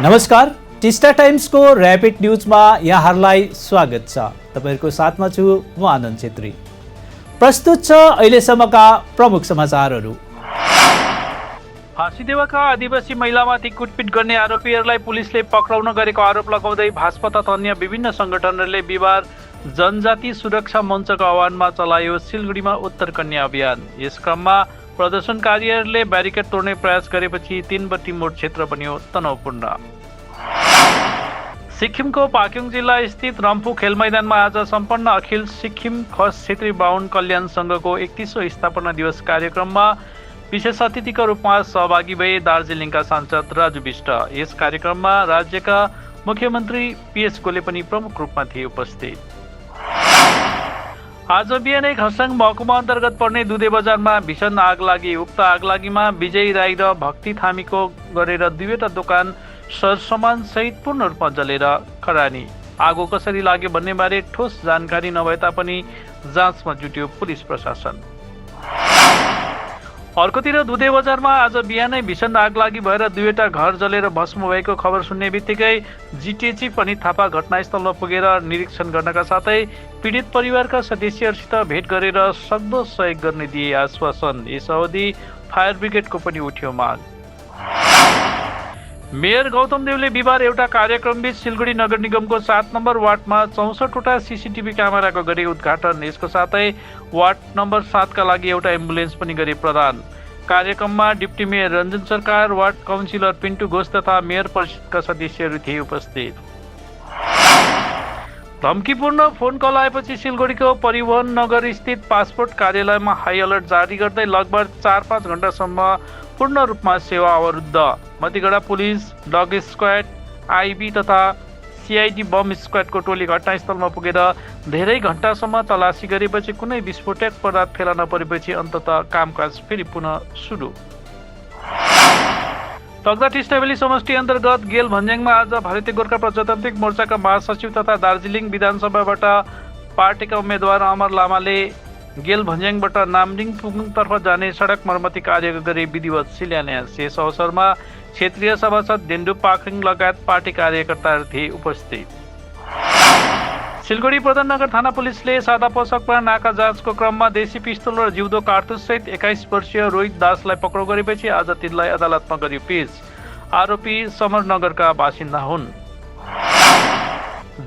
नमस्कार, टिस्टा टाइम्सको र्यापिड न्युजमा यहाँहरूलाई स्वागत छ। तपाईहरुको साथमा छु म आनन्द छेत्री। प्रस्तुत छ अहिलेसम्मका प्रमुख समाचारहरू। फाँसीदेवाका आदिवासी महिलामाथि कुटपिट गर्ने आरोपीहरूलाई पुलिसले पक्राउन गरेको आरोप लगाउँदै भाजपा तथा अन्य विभिन्न संगठनहरूले बिहिबार जनजाति सुरक्षा मञ्चको आह्वानमा चलायो सिलगढीमा उत्तर कन्या अभियान। यस क्रममा प्रदर्शनकारीहरूले ब्यारिकेड तोड्ने प्रयास गरेपछि तीनबत्ती मोड क्षेत्र बन्यो तनावपूर्ण। सिक्किमको पाक्योङ जिल्ला स्थित रम्फू खेल मैदानमा आज सम्पन्न अखिल सिक्किम खस क्षेत्री बाहुन कल्याण संघको 31औं स्थापना दिवस कार्यक्रममा विशेष अतिथिको रूपमा सहभागी भए दार्जिलिङका सांसद राजु विष्ट। यस कार्यक्रममा राज्यका मुख्यमन्त्री पीएस गोले पनि प्रमुख रूपमा थिए उपस्थित। आज बिहानै खरसाङ महकुमा अन्तर्गत पर्ने दुधे बजारमा भीषण आग लागि। उक्त आगलागीमा विजय राई र भक्ति थामीको गरेर दुईवटा दोकान सरसामान सहित पूर्ण रूपमा जलेर खरानी। आगो कसरी लाग्यो भन्ने बारे ठोस जानकारी नभए तापनि जाँचमा जुट्यो पुलिस प्रशासन। अर्कोतिर दुधे बजारमा आज बिहानै भीषण आगलागी भएर दुईवटा घर जलेर भस्म भएको खबर सुन्ने बित्तिकै जिटिए पनि थापा घटनास्थलमा पुगेर निरीक्षण गर्नका साथै पीडित परिवारका सदस्यहरूसित भेट गरेर सक्दो सहयोग गर्ने दिए आश्वासन। यस अवधि फायर ब्रिगेडको पनि उठ्यो माग। मेयर गौतम देवले बिहिबार एउटा कार्यक्रमबीच सिलगढी नगर निगमको 7 नम्बर वार्डमा 64वटा सीसीटीभी क्यामेराको गरे उद्घाटन। यसको साथै वार्ड नम्बर 7 का लागि एउटा एम्बुलेन्स पनि गरे प्रदान। कार्यक्रममा डिप्टी मेयर रञ्जन सरकार, वार्ड काउन्सिलर पिन्टु घोष तथा मेयर परिषदका सदस्यहरू थिए उपस्थित। धम्कीपूर्ण फोन कल आएपछि सिलगढीको परिवहन नगर स्थित पासपोर्ट कार्यालयमा हाई अलर्ट जारी गर्दै लगभग 4-5 घण्टासम्म पूर्ण रूपमा सेवा अवरुद्ध। मतिगढा पुलिस, डग स्क्वाड, आईबी तथा सीआईडी बम स्क्वाडको टोली घटनास्थलमा पुगेर धेरै घण्टासम्म तलासी गरेपछि कुनै विस्फोटक पदार्थ फेला नपरेपछि अन्ततः कामकाज फेरि पुनः सुरु। तग्दा टिस्टाभेली समष्टि अन्तर्गत गेल भन्ज्याङमा आज भारतीय गोर्खा प्रजातान्त्रिक मोर्चाका महासचिव तथा दार्जिलिङ विधानसभाबाट पार्टीका उम्मेद्वार अमर लामाले गेल भन्ज्याङबाट नामलिङ पुगतर्फ जाने सडक मर्मती कार्य गरी विधिवत शिलान्यास। यस अवसरमा क्षेत्रीय सभासद डेन्डु पाखरिङ लगायत पार्टी कार्यकर्ताहरू थिए उपस्थित। सिलगढी प्रधाननगर थाना पुलिसले सादा पोसाकमा नाका जाँचको क्रममा देशी पिस्तोल र जिउँदो कारतुस सहित 21 वर्षीय रोहित दासलाई पक्राउ गरेपछि आज तिनलाई अदालतमा गरियो पेश। आरोपी समरनगरका बासिन्दा हुन्।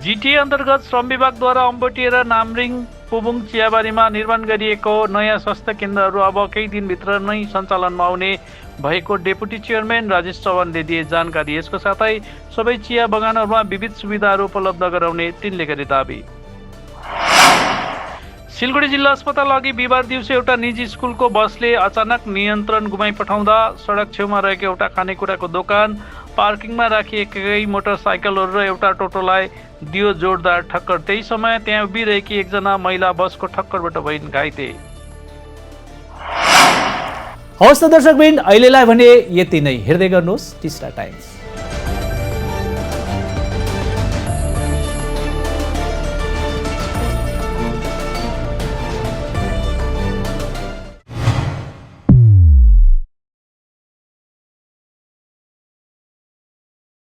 जिटिए अन्तर्गत श्रम विभागद्वारा अम्बोटिएर नामरिङ पुबुङ चियाबारीमा निर्माण गरिएको नयाँ स्वास्थ्य केन्द्रहरू अब केही दिनभित्र नै सञ्चालनमा आउने भएको डेपुटी चेयरम्यान राजेश चौहानले दिए जानकारी। यसको साथै सबै चिया बगानहरूमा विविध सुविधाहरू उपलब्ध गराउने तिनले गरे दावी। सिलगढी जिल्ला अस्पताल अघि बिहिबार दिउँसो एउटा निजी स्कुलको बसले अचानक नियन्त्रण गुमाई पठाउँदा सडक छेउमा रहेको एउटा खानेकुराको दोकान, पार्किङमा राखिएकै मोटरसाइकलहरू र एउटा टोटोलाई दियो जोरदार ठक्कर। त्यही समय त्यहाँ उभिरहेकी एकजना महिला बसको ठक्करबाट भइन् घाइते। हवस् त दर्शकवृन्द, अहिलेलाई भने यति नै। हेर्दै गर्नुहोस् टिस्टा टाइम्स।